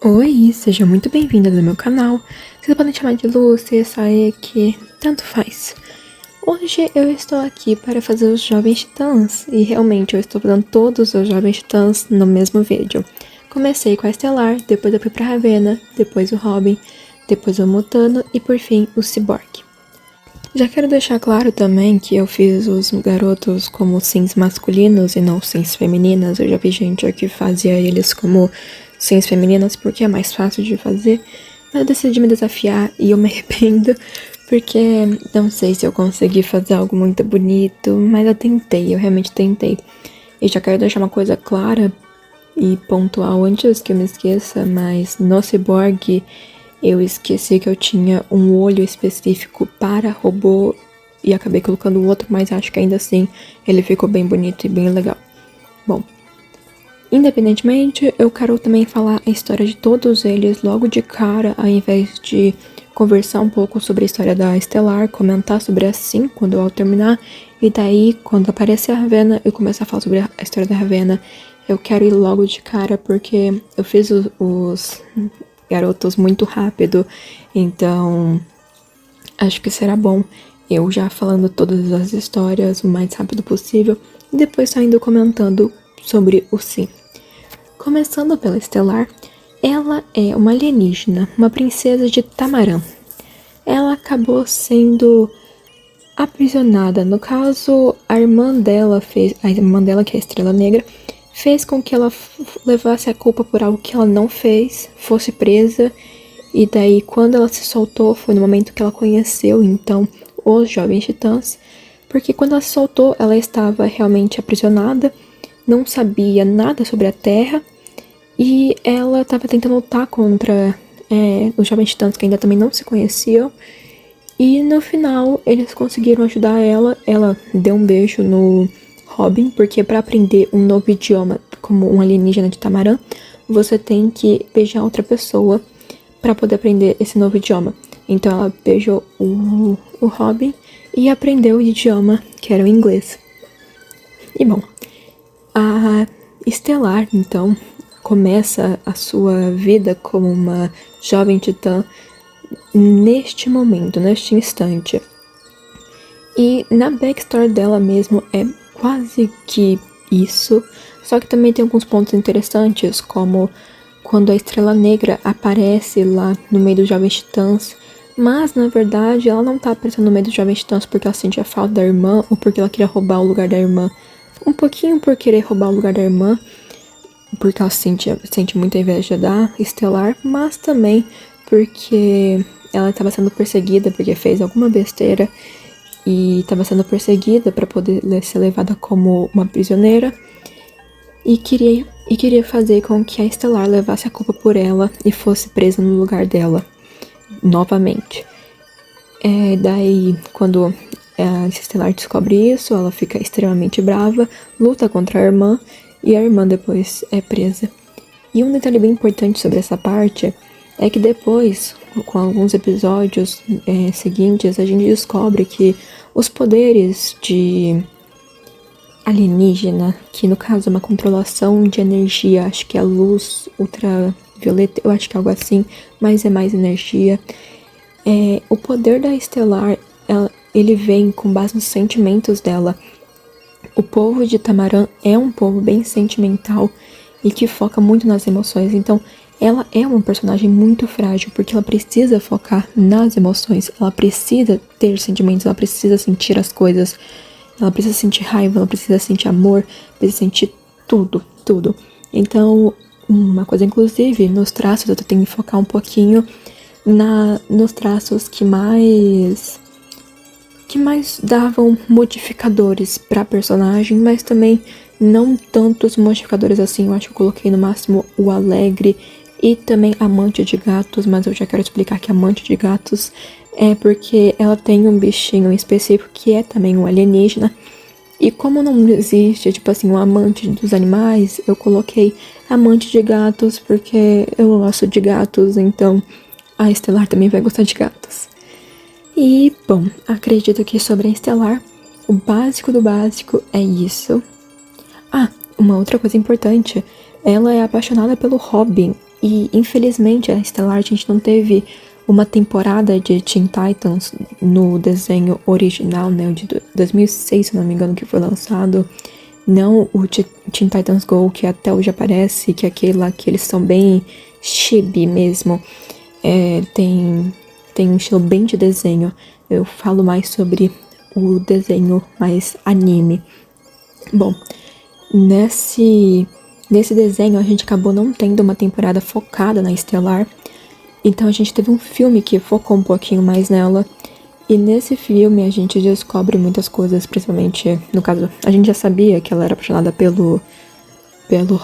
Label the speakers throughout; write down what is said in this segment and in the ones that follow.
Speaker 1: Oi, seja muito bem-vinda ao meu canal. Vocês podem chamar de Lúcia, Saek, tanto faz. Hoje eu estou aqui para fazer os Jovens Titãs, e realmente eu estou fazendo todos os Jovens Titãs no mesmo vídeo. Comecei com a Estelar, depois eu fui para Ravenna, depois o Robin, depois o Mutano e por fim o Cyborg. Já quero deixar claro também que eu fiz os garotos como sims masculinos e não sims femininas. Eu já vi gente que fazia eles como sims femininas porque é mais fácil de fazer. Mas eu decidi me desafiar e eu me arrependo porque não sei se eu consegui fazer algo muito bonito, mas eu tentei, eu realmente tentei. E já quero deixar uma coisa clara e pontual antes que eu me esqueça, mas no Cyborg eu esqueci que eu tinha um olho específico para robô e acabei colocando o outro, mas acho que ainda assim ele ficou bem bonito e bem legal. Bom, independentemente, eu quero também falar a história de todos eles logo de cara, ao invés de conversar um pouco sobre a história da Estelar, comentar sobre assim quando eu terminar, e daí, quando aparecer a Ravenna, eu começar a falar sobre a história da Ravenna. Eu quero ir logo de cara porque eu fiz os garotos muito rápido, então acho que será bom eu já falando todas as histórias o mais rápido possível e depois saindo comentando sobre o sim. Começando pela Estelar, ela é uma alienígena, uma princesa de Tamaran. Ela acabou sendo aprisionada, no caso a irmã dela que é a Estrela Negra, fez com que ela levasse a culpa por algo que ela não fez, fosse presa, e daí quando ela se soltou foi no momento que ela conheceu então os Jovens Titãs, porque quando ela se soltou ela estava realmente aprisionada, não sabia nada sobre a Terra, e ela estava tentando lutar contra os Jovens Titãs que ainda também não se conheciam, e no final eles conseguiram ajudar ela deu um beijo no Robin, porque para aprender um novo idioma como um alienígena de Tamaran, você tem que beijar outra pessoa para poder aprender esse novo idioma. Então ela beijou o Robin e aprendeu o idioma, que era o inglês. E bom, a Estelar, então, começa a sua vida como uma jovem titã neste momento, neste instante. E na backstory dela mesmo é quase que isso, só que também tem alguns pontos interessantes, como quando a Estrela Negra aparece lá no meio dos Jovens Titãs, mas na verdade ela não tá aparecendo no meio dos Jovens Titãs porque ela sentia falta da irmã ou porque ela queria roubar o lugar da irmã. Um pouquinho por querer roubar o lugar da irmã, porque ela sente muita inveja da Estelar, mas também porque ela estava sendo perseguida porque fez alguma besteira e estava sendo perseguida para poder ser levada como uma prisioneira e queria fazer com que a Estelar levasse a culpa por ela e fosse presa no lugar dela novamente. Daí, quando a Estelar descobre isso, ela fica extremamente brava, luta contra a irmã e a irmã depois é presa. E um detalhe bem importante sobre essa parte é que depois, com alguns episódios seguintes, a gente descobre que os poderes de alienígena, que no caso é uma controlação de energia, acho que é luz ultravioleta, eu acho que é algo assim, mas é mais energia. O poder da Estelar, ele vem com base nos sentimentos dela. O povo de Tamaran é um povo bem sentimental e que foca muito nas emoções, então ela é uma personagem muito frágil, porque ela precisa focar nas emoções, ela precisa ter sentimentos, ela precisa sentir as coisas, ela precisa sentir raiva, ela precisa sentir amor, precisa sentir tudo, tudo. Então, uma coisa inclusive, nos traços eu tenho que focar um pouquinho nos traços que mais davam modificadores pra personagem, mas também não tantos modificadores assim. Eu acho que eu coloquei no máximo o alegre e também amante de gatos, mas eu já quero explicar que amante de gatos é porque ela tem um bichinho específico que é também um alienígena. E como não existe, tipo assim, um amante dos animais, eu coloquei amante de gatos porque eu gosto de gatos, então a Estelar também vai gostar de gatos. E, bom, acredito que sobre a Estelar, o básico do básico é isso. Ah, uma outra coisa importante, ela é apaixonada pelo Robin E infelizmente a Stellar a gente não teve uma temporada de Teen Titans no desenho original, né, o de 2006, se não me engano, que foi lançado. Não o Teen Titans Go, que até hoje aparece, que é aquele lá que eles são bem chibi mesmo. Tem um estilo bem de desenho. Eu falo mais sobre o desenho mais anime. Bom, nesse desenho a gente acabou não tendo uma temporada focada na Stellar. Então a gente teve um filme que focou um pouquinho mais nela. E nesse filme a gente descobre muitas coisas, principalmente, no caso, a gente já sabia que ela era apaixonada pelo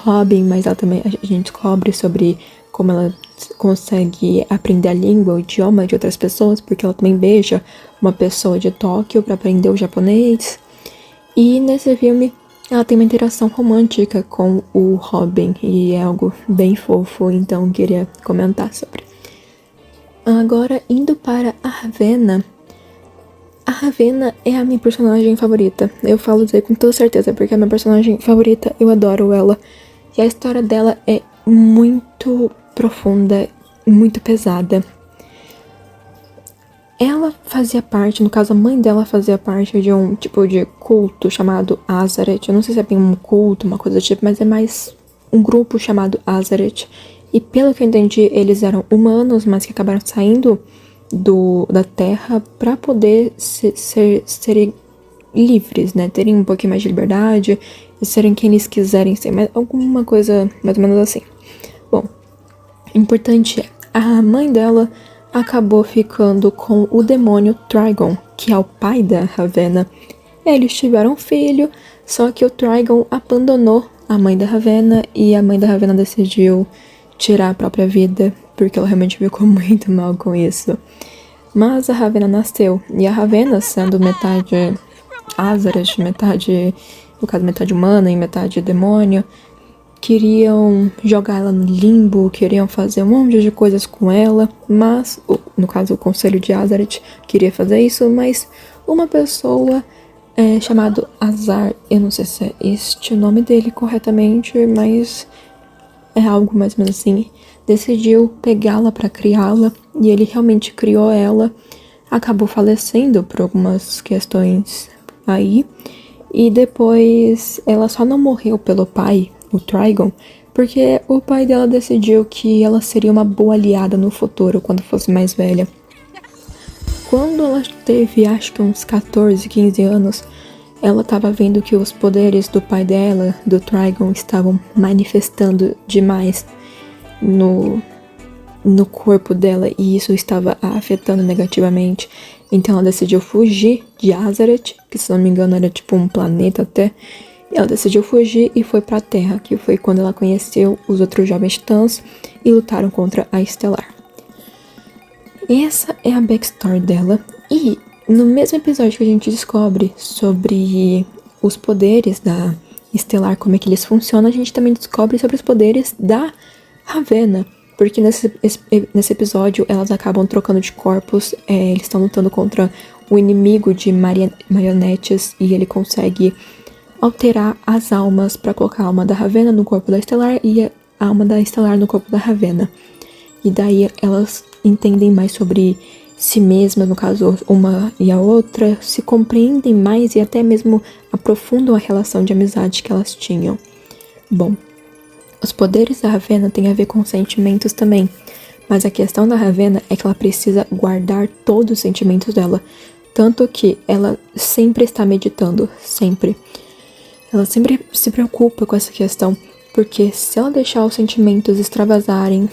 Speaker 1: Robin, mas ela também, a gente descobre sobre como ela consegue aprender a língua, o idioma de outras pessoas, porque ela também beija uma pessoa de Tóquio para aprender o japonês. E nesse filme ela tem uma interação romântica com o Robin, e é algo bem fofo, então queria comentar sobre. Agora, indo para a Ravenna. A Ravenna é a minha personagem favorita. Eu falo isso aí com toda certeza, porque é a minha personagem favorita, eu adoro ela. E a história dela é muito profunda, muito pesada. Ela fazia parte, no caso a mãe dela fazia parte de um tipo de culto chamado Azaret. Eu não sei se é bem um culto, uma coisa do tipo, mas é mais um grupo chamado Azaret. E pelo que eu entendi, eles eram humanos, mas que acabaram saindo da Terra para poder serem livres, né? Terem um pouquinho mais de liberdade e serem quem eles quiserem ser. Mas alguma coisa mais ou menos assim. Bom, o importante é, a mãe dela acabou ficando com o demônio Trigon, que é o pai da Ravenna. Eles tiveram um filho, só que o Trigon abandonou a mãe da Ravenna e a mãe da Ravenna decidiu tirar a própria vida, porque ela realmente ficou muito mal com isso. Mas a Ravenna nasceu, e a Ravenna, sendo metade Azaret, no caso metade humana e metade demônio, queriam jogar ela no limbo, queriam fazer um monte de coisas com ela, mas, no caso o Conselho de Azaret queria fazer isso, mas uma pessoa chamada Azar, eu não sei se é este o nome dele corretamente, mas é algo mais ou menos assim, decidiu pegá-la para criá-la, e ele realmente criou ela, acabou falecendo por algumas questões aí, e depois ela só não morreu pelo pai, o Trigon, porque o pai dela decidiu que ela seria uma boa aliada no futuro, quando fosse mais velha. Quando ela teve, acho que uns 14, 15 anos, ela estava vendo que os poderes do pai dela, do Trigon, estavam manifestando demais no corpo dela, e isso estava a afetando negativamente. Então ela decidiu fugir de Azaret, que se não me engano era tipo um planeta até. Ela decidiu fugir e foi para a Terra, que foi quando ela conheceu os outros jovens titãs e lutaram contra a Stellar. Essa é a backstory dela. E no mesmo episódio que a gente descobre sobre os poderes da Stellar, como é que eles funcionam, a gente também descobre sobre os poderes da Ravenna. Porque nesse episódio elas acabam trocando de corpos, eles estão lutando contra o inimigo de marionetes, e ele consegue alterar as almas para colocar a alma da Ravenna no corpo da Stellar e a alma da Stellar no corpo da Ravenna. E daí elas entendem mais sobre si mesmas, no caso uma e a outra, se compreendem mais e até mesmo aprofundam a relação de amizade que elas tinham. Bom, os poderes da Ravenna têm a ver com sentimentos também, mas a questão da Ravenna é que ela precisa guardar todos os sentimentos dela, tanto que ela sempre está meditando, sempre. Ela sempre se preocupa com essa questão, porque se ela deixar os sentimentos extravasarem,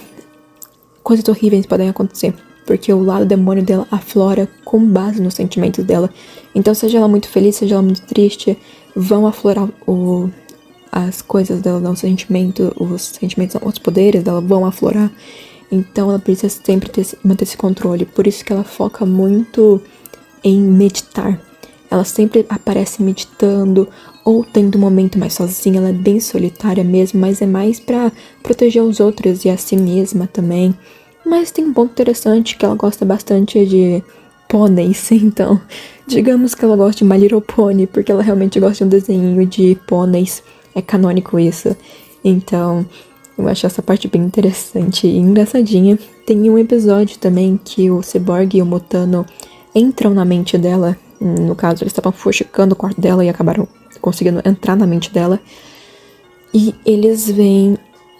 Speaker 1: coisas horríveis podem acontecer, porque o lado demônio dela aflora com base nos sentimentos dela. Então, seja ela muito feliz, seja ela muito triste, vão aflorar as coisas dela, os sentimentos, os poderes dela vão aflorar. Então, ela precisa sempre manter esse controle. Por isso que ela foca muito em meditar. Ela sempre aparece meditando ou tendo um momento mais sozinha. Ela é bem solitária mesmo, mas é mais pra proteger os outros e a si mesma também. Mas tem um ponto interessante, que ela gosta bastante de pôneis. Então, digamos que ela gosta de My Little Pony, porque ela realmente gosta de um desenho de pôneis. É canônico isso. Então, Eu acho essa parte bem interessante e engraçadinha. Tem um episódio também que o Cyborg e o Mutano entram na mente dela. No caso, eles estavam fuxicando o quarto dela e acabaram conseguindo entrar na mente dela. E eles veem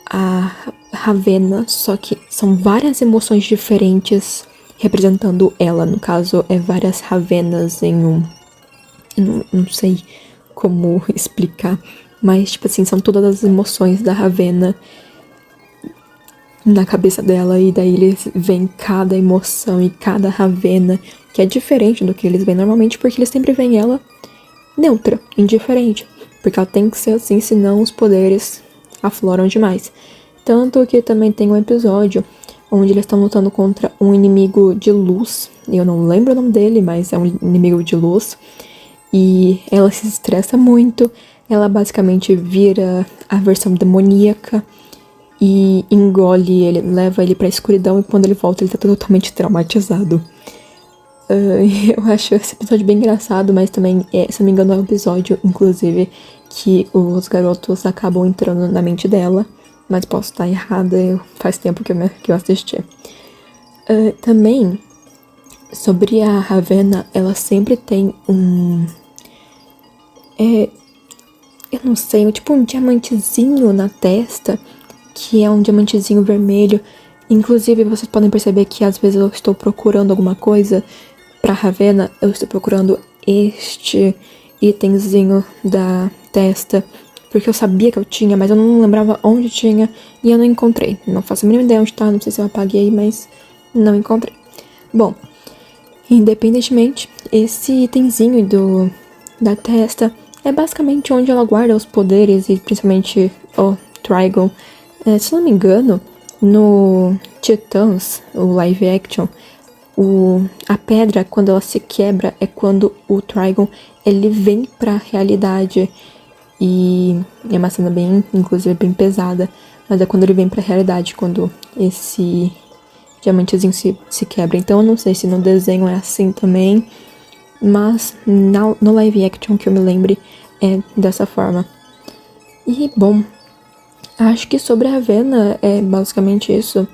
Speaker 1: a Ravenna, só que são várias emoções diferentes representando ela. No caso, é várias Ravennas em um... Não sei como explicar, mas, tipo assim, são todas as emoções da Ravenna na cabeça dela, e daí eles veem cada emoção e cada Ravenna, que é diferente do que eles veem normalmente, porque eles sempre veem ela neutra, indiferente, porque ela tem que ser assim, senão os poderes afloram demais. Tanto que também tem um episódio onde eles estão lutando contra um inimigo de luz, eu não lembro o nome dele, mas é um inimigo de luz, e ela se estressa muito, ela basicamente vira a versão demoníaca e engole ele, leva ele pra escuridão, e quando ele volta ele tá totalmente traumatizado. Eu acho esse episódio bem engraçado, mas também, se não me engano, é um episódio, inclusive, que os garotos acabam entrando na mente dela, mas posso estar errada, faz tempo que eu assisti. Também, sobre a Ravenna, ela sempre tem eu não sei, tipo um diamantezinho na testa, que é um diamantezinho vermelho. Inclusive, vocês podem perceber que às vezes eu estou procurando alguma coisa pra Ravenna, eu estou procurando este itemzinho da testa, porque eu sabia que eu tinha, mas eu não lembrava onde tinha, e eu não encontrei. Não faço a mínima ideia onde tá, não sei se eu apaguei, mas não encontrei. Bom, independentemente, esse itemzinho da testa é basicamente onde ela guarda os poderes, e principalmente o Trigon. Se não me engano, no Titãs, o live action, a pedra, quando ela se quebra, é quando o Trigon ele vem pra realidade. E é uma cena bem, inclusive, bem pesada. Mas é quando ele vem pra realidade, quando esse diamantezinho se quebra. Então eu não sei se no desenho é assim também, mas no live action que eu me lembre é dessa forma. E, bom, acho que sobre a Ravenna é basicamente isso.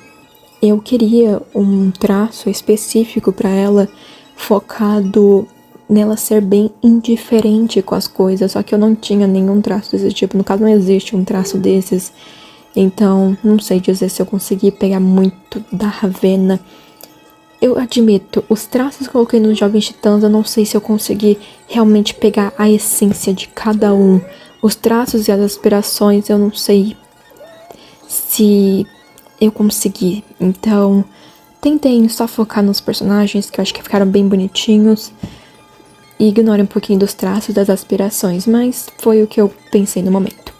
Speaker 1: Eu queria um traço específico pra ela, focado nela ser bem indiferente com as coisas, só que eu não tinha nenhum traço desse tipo. No caso, não existe um traço desses. Então, não sei dizer se eu consegui pegar muito da Ravenna. Eu admito, os traços que eu coloquei nos Jovens Titãs, eu não sei se eu consegui realmente pegar a essência de cada um. Os traços e as aspirações, eu não sei se eu consegui. Então, tentei só focar nos personagens, que eu acho que ficaram bem bonitinhos, e ignore um pouquinho dos traços, das aspirações, mas foi o que eu pensei no momento.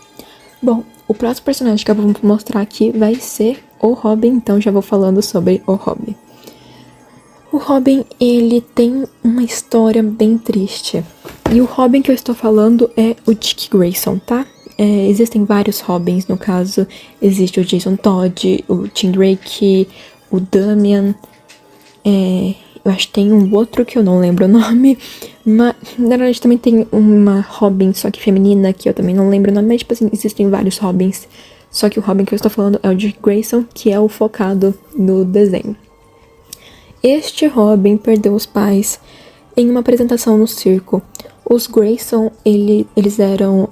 Speaker 1: Bom, o próximo personagem que eu vou mostrar aqui vai ser o Robin, então já vou falando sobre o Robin. O Robin, ele tem uma história bem triste. E o Robin que eu estou falando é o Dick Grayson, tá? Existem vários Robins, no caso, existe o Jason Todd, o Tim Drake, o Damian, eu acho que tem um outro que eu não lembro o nome, mas na verdade também tem uma Robin, só que feminina, que eu também não lembro o nome, mas tipo assim, existem vários Robins, só que o Robin que eu estou falando é o Dick Grayson, que é o focado no desenho. Este Robin perdeu os pais em uma apresentação no circo. Os Grayson, eles eram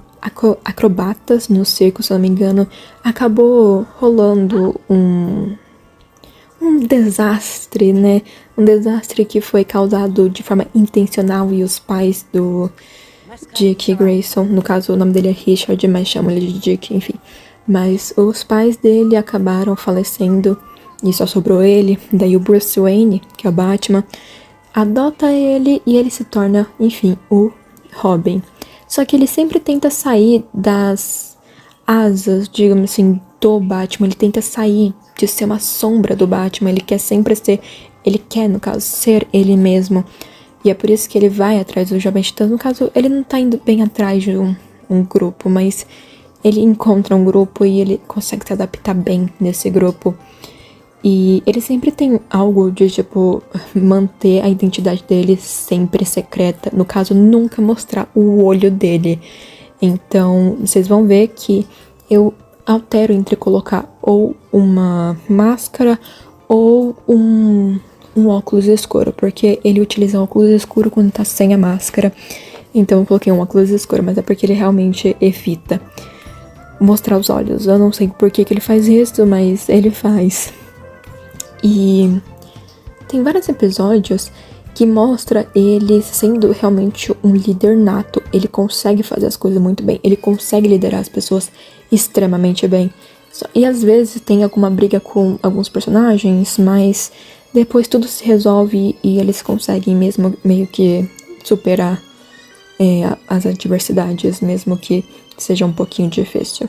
Speaker 1: acrobatas no circo, se eu não me engano. Acabou rolando um desastre, né? Um desastre que foi causado de forma intencional, e os pais do Dick Grayson, no caso o nome dele é Richard, mas chamam ele de Dick, enfim. Mas os pais dele acabaram falecendo e só sobrou ele. Daí o Bruce Wayne, que é o Batman, adota ele e ele se torna, enfim, o Robin. Só que ele sempre tenta sair das asas, digamos assim, do Batman. Ele tenta sair de ser uma sombra do Batman. Ele quer sempre ser... Ele quer, no caso, ser ele mesmo. E é por isso que ele vai atrás do Jovem Titã. No caso, ele não tá indo bem atrás de um grupo, mas ele encontra um grupo e ele consegue se adaptar bem nesse grupo. E ele sempre tem algo de, tipo, manter a identidade dele sempre secreta. No caso, nunca mostrar o olho dele. Então, vocês vão ver que eu altero entre colocar ou uma máscara ou um óculos escuro, porque ele utiliza o óculos escuro quando tá sem a máscara. Então eu coloquei um óculos escuro, mas é porque ele realmente evita mostrar os olhos. Eu não sei por que ele faz isso, mas ele faz. E tem vários episódios que mostra ele sendo realmente um líder nato. Ele consegue fazer as coisas muito bem. Ele consegue liderar as pessoas extremamente bem. E às vezes tem alguma briga com alguns personagens, mas depois tudo se resolve e eles conseguem mesmo meio que superar as adversidades, mesmo que seja um pouquinho difícil.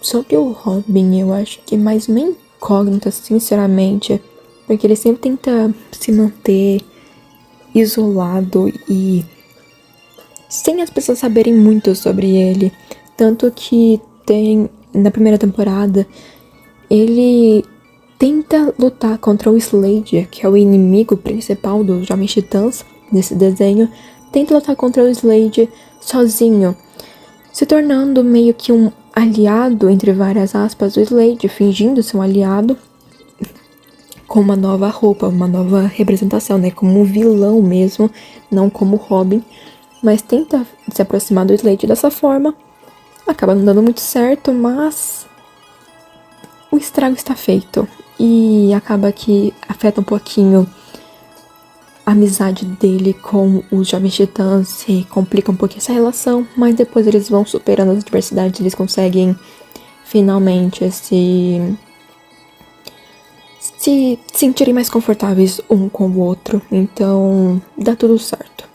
Speaker 1: Sobre o Robin, eu acho que é mais uma incógnita, sinceramente, porque ele sempre tenta se manter isolado e sem as pessoas saberem muito sobre ele. Tanto que tem, na primeira temporada, ele tenta lutar contra o Slade, que é o inimigo principal dos Jovens Titãs nesse desenho. Tenta lutar contra o Slade sozinho, se tornando meio que um aliado, entre várias aspas, do Slade, fingindo ser um aliado, com uma nova roupa, uma nova representação, né? Como um vilão mesmo, não como Robin. Mas tenta se aproximar do Slade dessa forma. Acaba não dando muito certo, mas o estrago está feito. E acaba que afeta um pouquinho a amizade dele com os Jovens Titãs e complica um pouquinho essa relação. Mas depois eles vão superando as adversidades, eles conseguem finalmente se sentirem mais confortáveis um com o outro. Então dá tudo certo.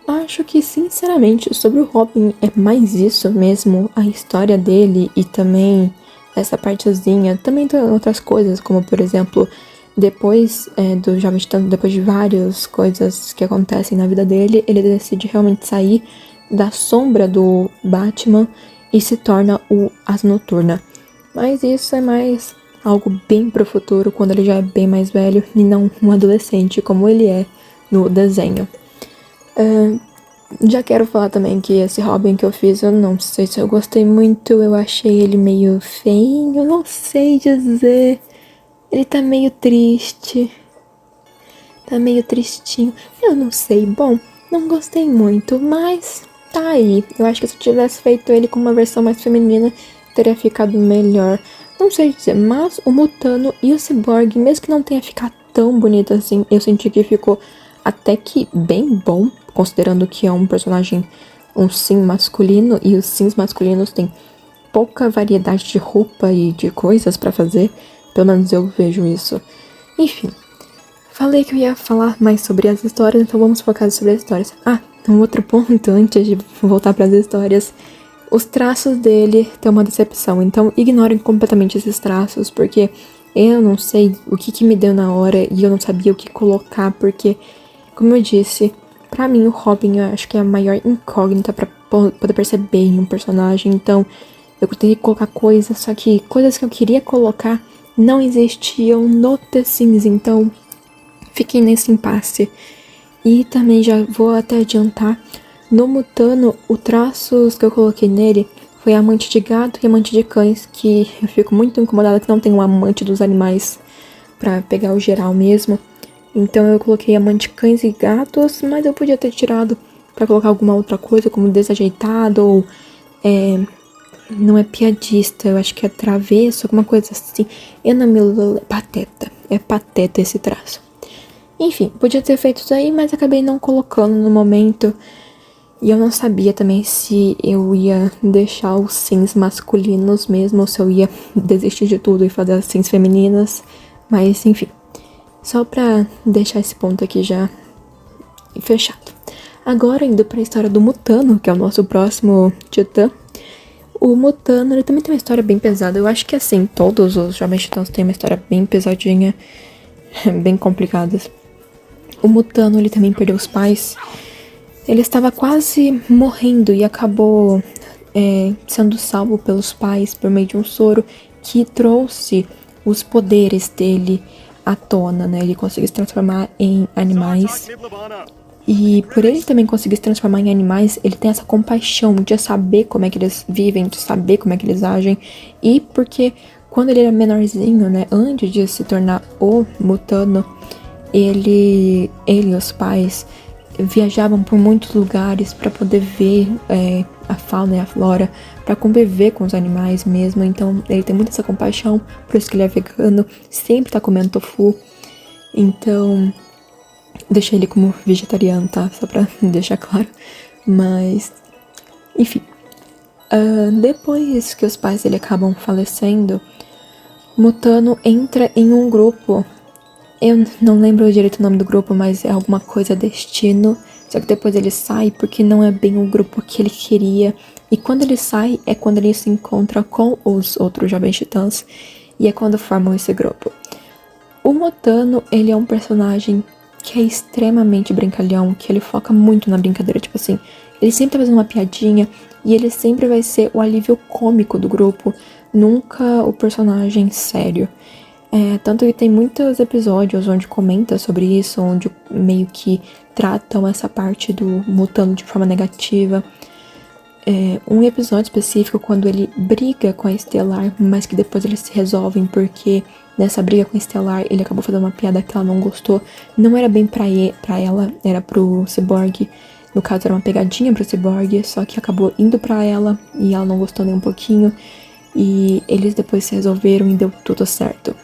Speaker 1: Acho que, sinceramente, sobre o Robin é mais isso mesmo, a história dele e também essa partezinha. Também tem outras coisas, como por exemplo, depois do Jovem Titã, depois de várias coisas que acontecem na vida dele, ele decide realmente sair da sombra do Batman e se torna o Asa Noturna. Mas isso é mais algo bem pro futuro, quando ele já é bem mais velho e não um adolescente como ele é no desenho. Já quero falar também que esse Robin que eu fiz, eu não sei se eu gostei muito, eu achei ele meio feio, eu não sei dizer. Ele tá meio triste, tá meio tristinho, eu não sei. Bom, não gostei muito, mas tá aí. Eu acho que se eu tivesse feito ele com uma versão mais feminina, teria ficado melhor. Não sei dizer, mas o Mutano e o Cyborg, mesmo que não tenha ficado tão bonito assim, eu senti que ficou até que bem bom, considerando que é um personagem, um sim masculino, e os sims masculinos têm pouca variedade de roupa e de coisas pra fazer, pelo menos eu vejo isso. Enfim, falei que eu ia falar mais sobre as histórias, então vamos focar sobre as histórias. Um outro ponto antes de voltar para as histórias. Os traços dele tem uma decepção, então ignorem completamente esses traços, porque eu não sei o que me deu na hora e eu não sabia o que colocar, porque, como eu disse, pra mim o Robin eu acho que é a maior incógnita pra poder perceber em um personagem, então eu tentei colocar coisas, só que coisas que eu queria colocar não existiam no The Sims, então fiquei nesse impasse. E também já vou até adiantar, no Mutano, os traços que eu coloquei nele foi amante de gato e amante de cães, que eu fico muito incomodada que não tem um amante dos animais pra pegar o geral mesmo. Então eu coloquei amante de cães e gatos, mas eu podia ter tirado pra colocar alguma outra coisa, como desajeitado ou não é piadista, eu acho que é travesso, alguma coisa assim. Eu não me lembro, pateta, é pateta esse traço. Enfim, podia ter feito isso aí, mas acabei não colocando no momento. E eu não sabia também se eu ia deixar os sims masculinos mesmo, ou se eu ia desistir de tudo e fazer as sims femininas. Mas, enfim, só pra deixar esse ponto aqui já fechado. Agora, indo pra história do Mutano, que é o nosso próximo titã. O Mutano, ele também tem uma história bem pesada. Eu acho que, assim, todos os Jovens Titãs têm uma história bem pesadinha, bem complicadas. O Mutano, ele também perdeu os pais. Ele estava quase morrendo e acabou sendo salvo pelos pais por meio de um soro que trouxe os poderes dele à tona, né? Ele conseguiu se transformar em animais E por ele também conseguir se transformar em animais, ele tem essa compaixão de saber como é que eles vivem, de saber como é que eles agem. E porque quando ele era menorzinho, né, antes de se tornar o Mutano, ele e os pais viajavam por muitos lugares para poder ver a fauna e a flora, para conviver com os animais mesmo. Então ele tem muita essa compaixão, por isso que ele é vegano, sempre tá comendo tofu. Então deixei ele como vegetariano, tá? Só pra deixar claro. Mas, enfim. Depois que os pais dele acabam falecendo, Mutano entra em um grupo. Eu não lembro direito o nome do grupo, mas é alguma coisa destino. Só que depois ele sai porque não é bem o grupo que ele queria. E quando ele sai é quando ele se encontra com os outros Jovens Titãs. E é quando formam esse grupo. O Mutano, ele é um personagem que é extremamente brincalhão, que ele foca muito na brincadeira, tipo assim, ele sempre tá fazendo uma piadinha e ele sempre vai ser o alívio cômico do grupo, nunca o personagem sério. Tanto que tem muitos episódios onde comenta sobre isso, onde meio que tratam essa parte do Mutano de forma negativa. Um episódio específico quando ele briga com a Estelar, mas que depois eles se resolvem porque nessa briga com a Estelar ele acabou fazendo uma piada que ela não gostou. Não era bem pra ela, era pro Cyborg. No caso era uma pegadinha pro Cyborg, só que acabou indo pra ela e ela não gostou nem um pouquinho. E eles depois se resolveram e deu tudo certo.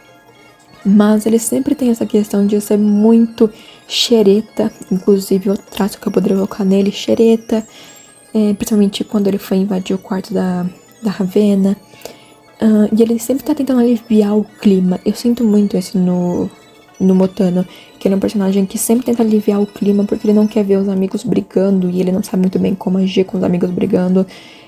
Speaker 1: Mas ele sempre tem essa questão de ser muito xereta, inclusive o traço que eu poderia colocar nele, xereta. Principalmente quando ele foi invadir o quarto da Ravenna. E ele sempre tá tentando aliviar o clima. Eu sinto muito isso no Mutano, que ele é um personagem que sempre tenta aliviar o clima porque ele não quer ver os amigos brigando e ele não sabe muito bem como agir com os amigos brigando.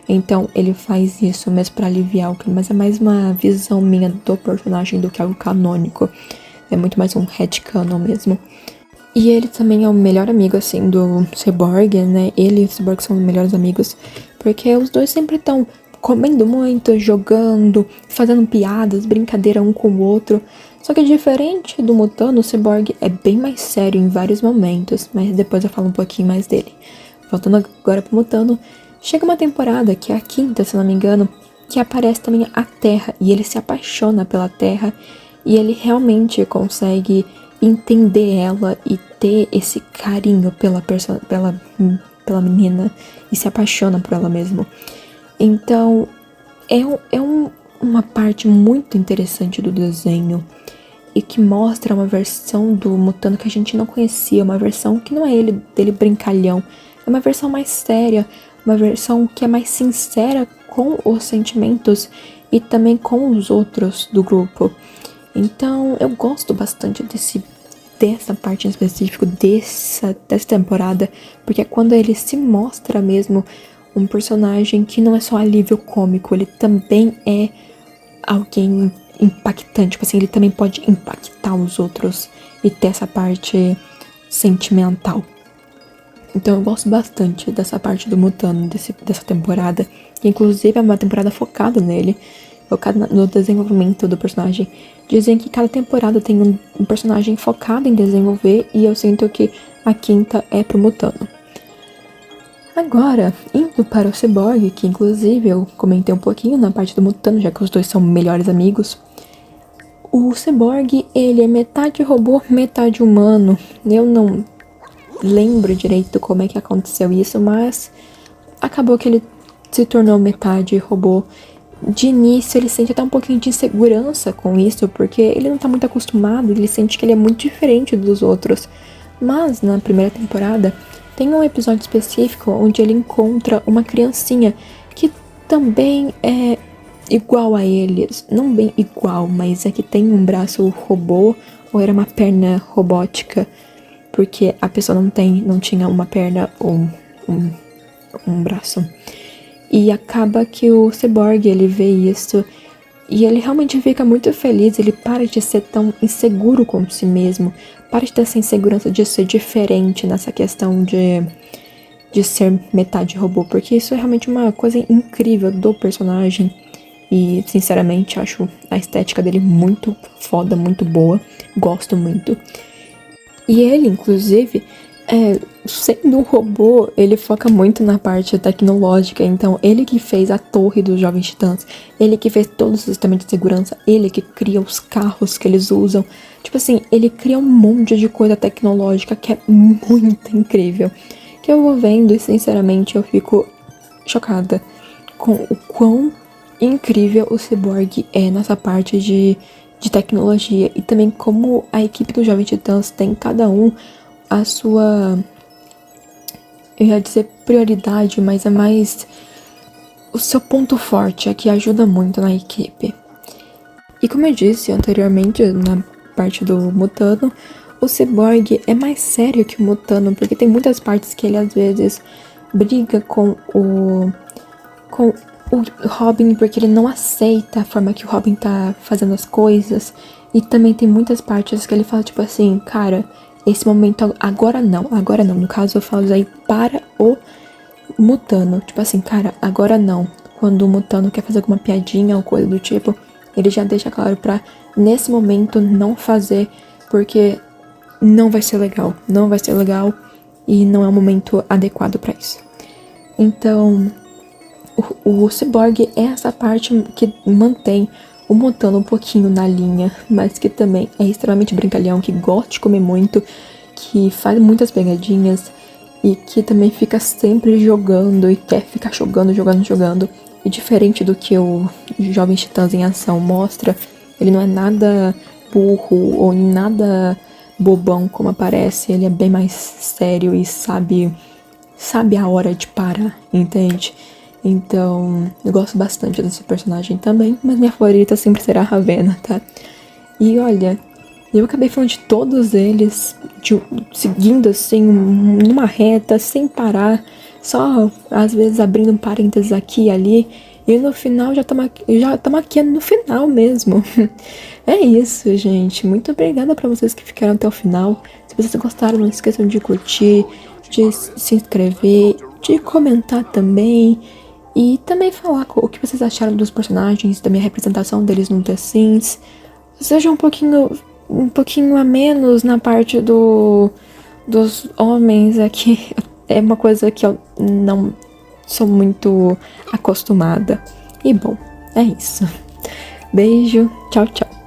Speaker 1: Então ele faz isso mesmo pra aliviar o clima, mas é mais uma visão minha do personagem do que algo canônico. É muito mais um headcanon mesmo. E ele também é o melhor amigo, assim, do Cyborg, né? Ele e o Cyborg são os melhores amigos, porque os dois sempre estão comendo muito, jogando, fazendo piadas, brincadeira um com o outro. Só que diferente do Mutano, o Cyborg é bem mais sério em vários momentos, mas depois eu falo um pouquinho mais dele. Voltando agora pro Mutano, chega uma temporada, que é a quinta, se não me engano, que aparece também a Terra, e ele se apaixona pela Terra, e ele realmente consegue entender ela e ter esse carinho pela menina e se apaixona por ela mesmo. Então, uma parte muito interessante do desenho e que mostra uma versão do Mutano que a gente não conhecia, uma versão que não é dele brincalhão, é uma versão mais séria, uma versão que é mais sincera com os sentimentos e também com os outros do grupo. Então eu gosto bastante dessa parte em específico, dessa temporada, porque é quando ele se mostra mesmo um personagem que não é só alívio cômico, ele também é alguém impactante, tipo assim, ele também pode impactar os outros e ter essa parte sentimental. Então eu gosto bastante dessa parte do Mutano, dessa temporada, que inclusive é uma temporada focada nele, focada no desenvolvimento do personagem. Dizem que cada temporada tem um personagem focado em desenvolver, e eu sinto que a quinta é pro Mutano. Agora, indo para o Cyborg, que inclusive eu comentei um pouquinho na parte do Mutano, já que os dois são melhores amigos. O Cyborg, ele é metade robô, metade humano. Eu não lembro direito como é que aconteceu isso, mas acabou que ele se tornou metade robô. De início ele sente até um pouquinho de insegurança com isso, porque ele não tá muito acostumado, ele sente que ele é muito diferente dos outros. Mas na primeira temporada tem um episódio específico onde ele encontra uma criancinha que também é igual a eles. Não bem igual, mas é que tem um braço robô, ou era uma perna robótica, porque a pessoa não tinha uma perna ou um braço. E acaba que o Cyborg, ele vê isso e ele realmente fica muito feliz, ele para de ser tão inseguro com si mesmo, para de ter essa insegurança de ser diferente nessa questão de ser metade robô, porque isso é realmente uma coisa incrível do personagem. E, sinceramente, acho a estética dele muito foda, muito boa. Gosto muito. E ele, inclusive, sendo um robô, ele foca muito na parte tecnológica. Então, ele que fez a torre dos Jovens Titãs, ele que fez todo o sistema de segurança, ele que cria os carros que eles usam. Tipo assim, ele cria um monte de coisa tecnológica que é muito incrível. Que eu vou vendo e, sinceramente, eu fico chocada com o quão incrível o Cyborg é nessa parte de tecnologia. E também como a equipe dos Jovens Titãs tem cada um a sua, eu ia dizer prioridade, mas é mais o seu ponto forte, é que ajuda muito na equipe. E como eu disse anteriormente, na parte do Mutano, o Cyborg é mais sério que o Mutano, porque tem muitas partes que ele às vezes briga com o Robin, porque ele não aceita a forma que o Robin tá fazendo as coisas. E também tem muitas partes que ele fala, tipo assim, cara, esse momento agora não. No caso eu falo aí para o Mutano, tipo assim, cara, agora não. Quando o Mutano quer fazer alguma piadinha ou coisa do tipo, ele já deixa claro pra nesse momento não fazer, porque não vai ser legal, e não é o momento adequado pra isso. Então, o Cyborg é essa parte que mantém o Mutano um pouquinho na linha, mas que também é extremamente brincalhão, que gosta de comer muito, que faz muitas pegadinhas e que também fica sempre jogando e quer ficar jogando. E diferente do que o Jovens Titãs em Ação mostra, ele não é nada burro ou nada bobão como aparece, ele é bem mais sério e sabe a hora de parar, entende? Então, eu gosto bastante desse personagem também, mas minha favorita sempre será a Ravenna, tá? E olha, eu acabei falando de todos eles, seguindo assim, numa reta, sem parar, só às vezes abrindo um parênteses aqui e ali, e no final já estamos aqui no final mesmo. É isso, gente. Muito obrigada pra vocês que ficaram até o final. Se vocês gostaram, não esqueçam de curtir, de se inscrever, de comentar também. E também falar o que vocês acharam dos personagens, da minha representação deles no The Sims. Seja um pouquinho a menos na parte dos homens aqui. É uma coisa que eu não sou muito acostumada. E bom, é isso. Beijo, tchau, tchau.